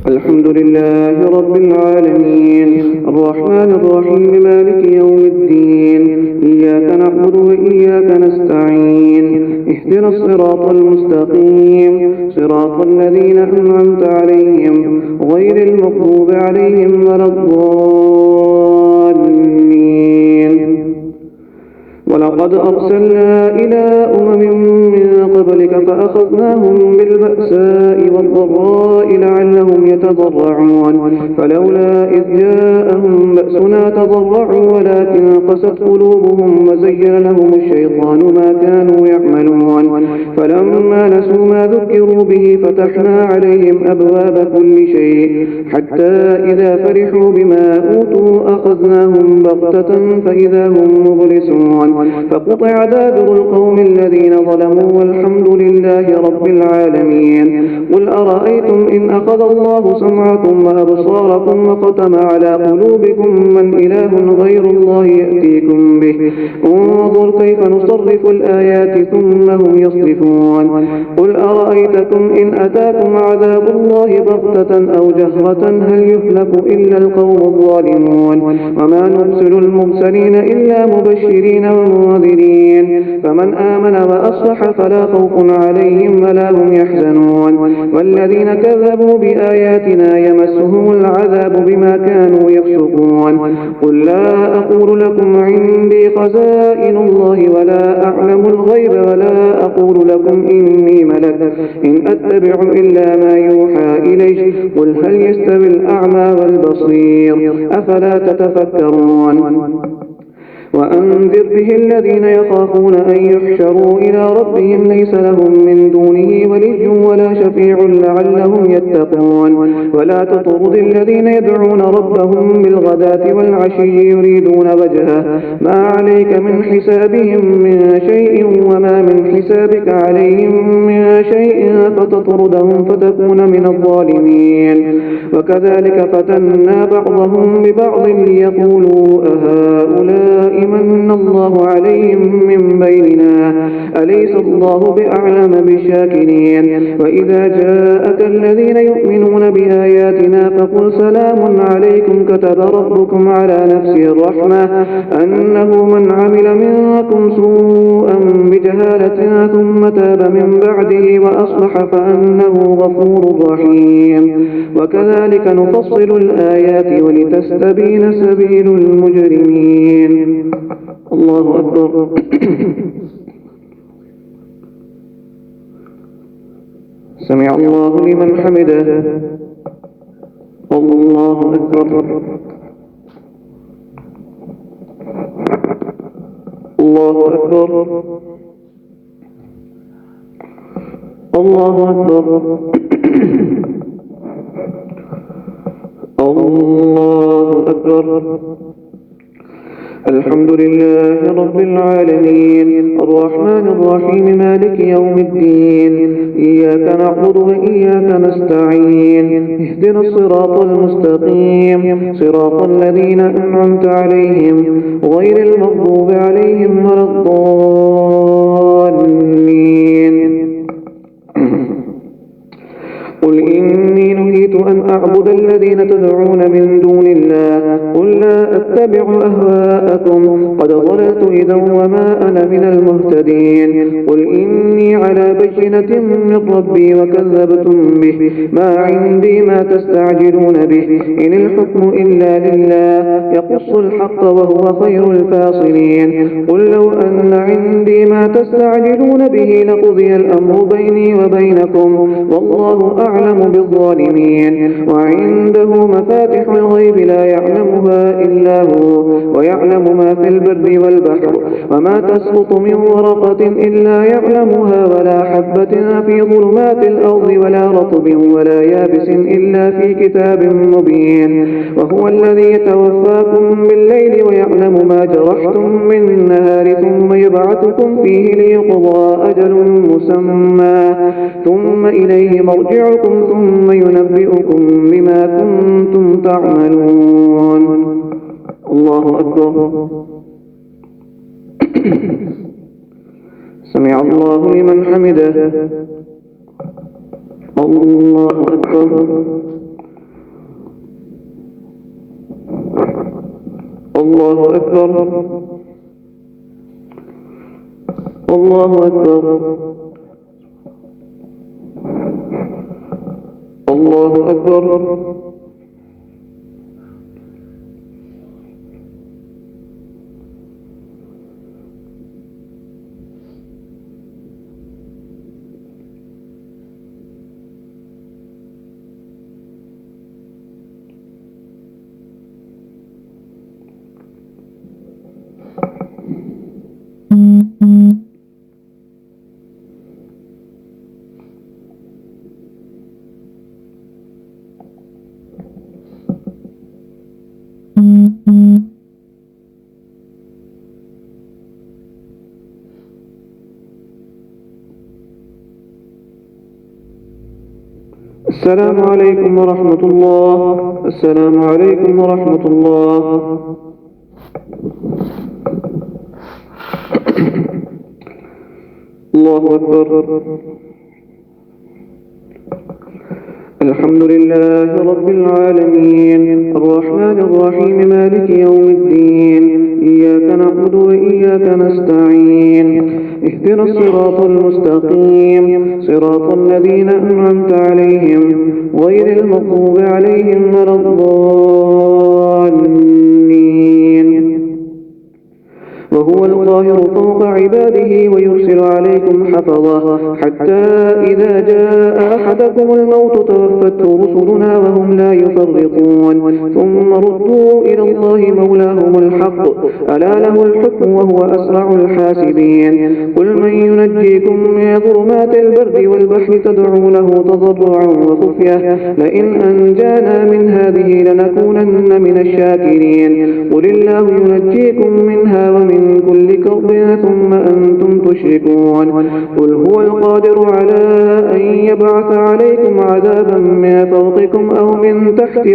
الحمد لله رب العالمين الرحمن الرحيم مالك يوم الدين إياك نعبد وإياك نستعين اهدنا الصراط المستقيم صراط الذين أنعمت عليهم غير المغضوب عليهم ولا الضالين. ولقد أرسلنا إلى أمم من قبلك فأخذناهم بالبأساء والضراء لعلهم يتضرعون فلولا إذ جاءهم بأسنا تضرعوا ولكن قست قلوبهم وزين لهم الشيطان ما كانوا يعملون فلما نسوا ما ذكروا به فتحنا عليهم أبواب كل شيء حتى إذا فرحوا بما أوتوا أخذناهم بغتة فإذا هم مبلسون فقطع دابر القوم الذين ظلموا والحمد لله رب العالمين. قل أرأيتم إن أخذ الله سمعكم وأبصاركم وختم على قلوبكم من إله غير الله يأتيكم به انظر كيف نصرف الآيات ثم هم يصرفون. قل أرأيتكم إن أتاكم عذاب الله بغتة أو جهرة هل يهلك إلا القوم الظالمون وما نرسل المرسلين إلا مبشرين ومنذرين فمن آمن وأصلح فلا خوف عليهم ولا هم يحزنون والذين كذبوا بآياتنا يمسهم العذاب بما كانوا يفسقون. قل لا أقول لكم عندي خزائن الله ولا أعلم الغيب ولا أقول لكم إني ملك إن أتبع إلا ما يوحى إلي قل هل يستوي الأعمى والبصير أفلا تتفكرون. وأنذر به الذين يخافون أن يحشروا إلى ربهم ليس لهم من دونه ولي ولا شفيع لعلهم يتقون ولا تطرد الذين يدعون ربهم بالغداة والعشي يريدون وجهه ما عليك من حسابهم من شيء وما من حسابك عليهم من شيء فتطردهم فتكون من الظالمين. وكذلك فتنا بعضهم ببعض ليقولوا أهؤلاء من الله عليهم من بيننا أليس الله بأعلم بالشاكرين. وإذا جاءك الذين يؤمنون بآياتنا فقل سلام عليكم كتب ربكم على نفسه الرحمة أنه من عمل منكم سوءا بجهالة ثم تاب من بعده وأصلح فأنه غفور رحيم. وكذلك نفصل الآيات ولتستبين سبيل المجرمين. الله أكبر. سمع الله لمن حمده. الله أكبر. الله أكبر. الله أكبر. الله أكبر. الحمد لله رب العالمين الرحمن الرحيم مالك يوم الدين إياك نعبد وإياك نستعين اهدنا الصراط المستقيم صراط الذين أنعمت عليهم غير المغضوب عليهم ولا الضالين. قل إني نهيت أن أعبد الذين تدعون من دون الله قل لا أتبع أهواءكم قد ضللت إذا وما أنا من المهتدين. قل إني على بينة من ربي وكذبتم به ما عندي ما تستعجلون به إن الحكم إلا لله يقص الحق وهو خير الفاصلين. قل لو أن عندي ما تستعجلون به لقضي الأمر بيني وبينكم والله أعلم بالظالمين. وعنده مفاتح الغيب لا يعلمها إلا هو ويعلم ما في البر والبحر وما تسقط من ورقة إلا يعلمها ولا حبة في ظلمات الأرض ولا رطب ولا يابس إلا في كتاب مبين. وهو الذي يتوفاكم بالليل ويعلم ما جرحتم بالنهار ثم يبعثكم فيه ليقضى أجل مسمى ثم إليه مرجعكم ثم ينبئكم بما كنتم تعملون. الله أكبر. سمع الله لمن حمده. الله أكبر. الله أكبر. الله أكبر. الله أكبر. السلام عليكم ورحمة الله. السلام عليكم ورحمة الله. الله أكبر. الحمد لله رب العالمين الرحمن الرحيم مالك يوم الدين إياك نعبد وإياك نستعين اهدنا الصراط المستقيم صراط الذين أنعمت عليهم غير المغضوب عليهم ولا الضالين. وهو القاهر فوق عباده ويرسل عليكم حفظه حتى إذا جاء أحدكم الموت توفته رسلنا وهم لا يفرطون ثم ردوا إلى الله مولاهم الحق ألا له الحكم وهو أسرع الحاسبين. قل من ينجيكم من ظلمات البر والبحر تدعونه تضرعا وخفية لئن أنجانا من هذه لنكونن من الشاكرين. قل الله ينجيكم منها ومن كل كرب ثم أنتم تشركون. قل هو القادر على أن يبعث عليكم عذابا من فوقكم أو من تحت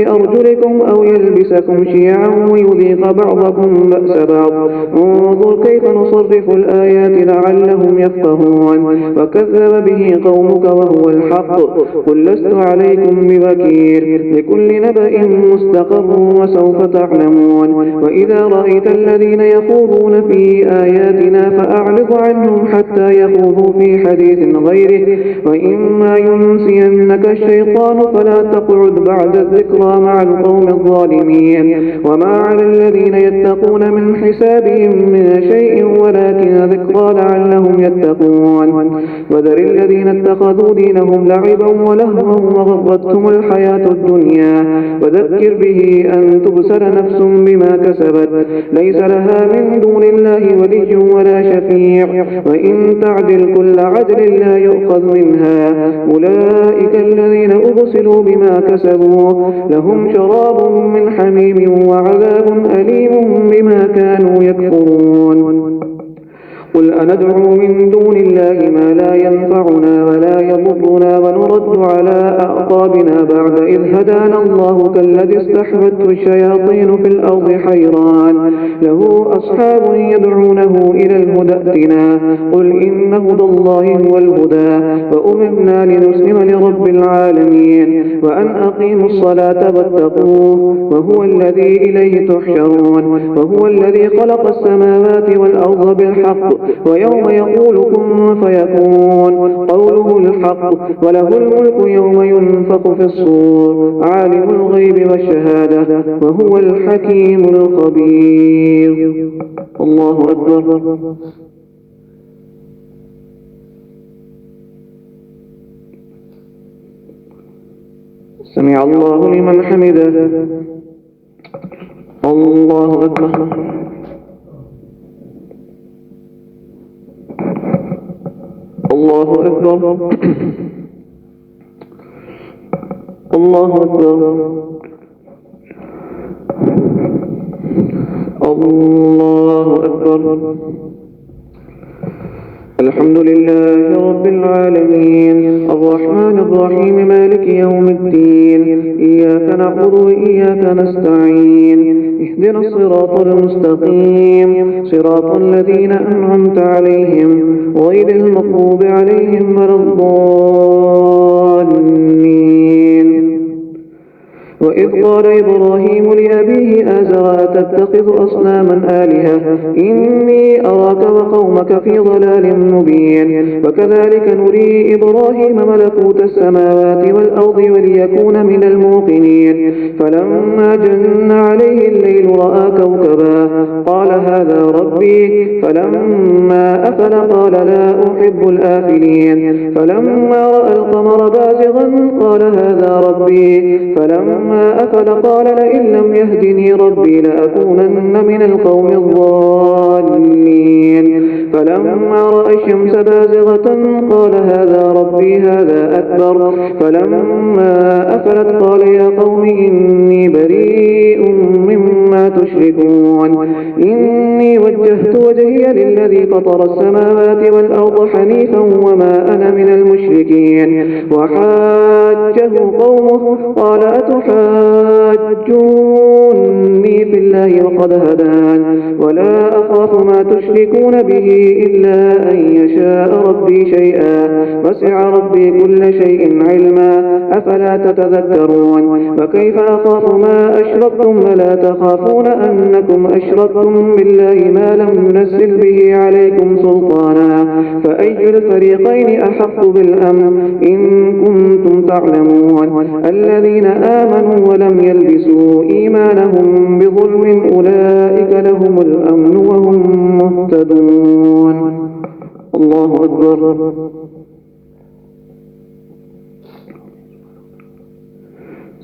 أرجلكم أو يلبسكم شيعا ويذيق بعضكم بأس بعض. انظر كيف نصرف الآيات لعلهم يفقهون. وكذب به قومك وهو الحق. قل لست عليكم بوكيل لكل نبأ مستقر وسوف تعلمون. وإذا رأيت الذين يخوضون في آياتنا فأعرض عنهم حتى يخوضوا في حديث غيره وإما ينسينك الشيطان فلا تقعد بعد الذكرى مع القوم الظالمين. وما على الذين يتقون من حسابهم من شيء ولكن ذكرى لعلهم يتقون. وذر الذين اتخذوا دينهم لعبا ولهوا وغرتهم الحياة الدنيا وذكر به أن تبصر نفس بما كسبت ليس لها من دون الله ولي ولا شفيع وإن تعدل كل عدل لا يؤخذ منها. أولئك الذين أبصروا بما كسبوا لهم شراب من حميم وعذاب أليم بما كانوا يكفرون. قل أندعو من دون الله ما لا ينفعنا ولا يضرنا ونرد على أعقابنا بعد إذ هدانا الله كالذي استحوته الشياطين في الأرض حيران له أصحاب يدعونه إلى الهدى ائتنا. قل إن هدى الله هو الهدى وأمرنا لنسلم لرب العالمين وأن أقيموا الصلاة واتقوه وهو الذي إليه تحشرون. وهو الذي خلق السماوات والأرض بالحق ويوم يقول كن فيكون قوله الحق وله الملك يوم ينفخ في الصور عالم الغيب والشهادة وهو الحكيم الخبير. الله أكبر. سمع الله لمن حمده. الله أكبر. الله أكبر. الله أكبر. الله أكبر. الحمد لله رب العالمين الرحمن الرحيم مالك يوم الدين إياك نعبد وإياك نستعين اهدنا الصراط المستقيم صراط الذين أنعمت عليهم غير المغضوب عليهم ولا الضالين. وإذ قال إبراهيم لأبيه آزر أتتخذ أصناما آلهة إني أراك وقومك في ضلال مبين وكذلك نري إبراهيم ملكوت السماوات والأرض وليكون من الموقنين فلما جن عليه الليل رأى كوكبا قال هذا ربي فلما أفل قال لا أحب الآفلين فلما رأى القمر بازغا قال هذا ربي فلما أفل قال لئن لم يهدني ربي لأكونن من القوم الضالين فلما رأى الشمس بازغة قال هذا ربي هذا أكبر فلما أفلت قال يا قوم إني بريء مما تشركون إني وجهت وجهي للذي فطر السماوات والأرض حنيفا وما أنا من المشركين وحاجه قومه قال أتحاجوني في الله وقد هدان ولا أخاف ما تشركون به إلا أن يشاء ربي شيئا وسع ربي كل شيء علما أفلا تتذكرون وكيف أخاف ما أشركتم ولا تخافون أنكم أشركتم بالله ما لم ينزل به عليكم سلطانا فأي الفريقين أحق بالأمن إن كنتم تعلمون الذين آمنوا ولم يلبسوا إيمانهم بظلم أولئك لهم الأمن وهم مهتدون الله أكبر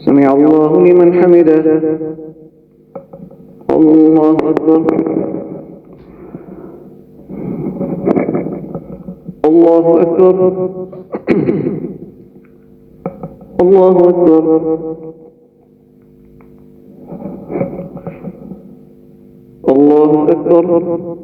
سمع الله لمن حمده الله أكبر الله أكبر الله أكبر الله أكبر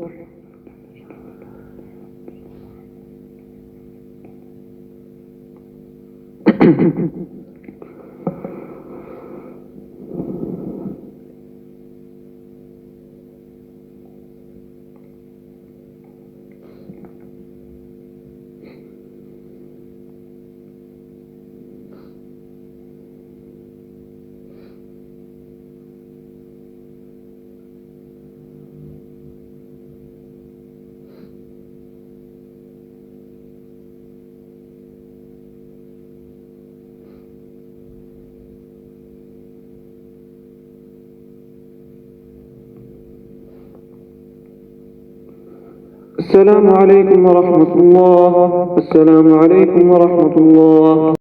السلام عليكم ورحمة الله. السلام عليكم ورحمة الله.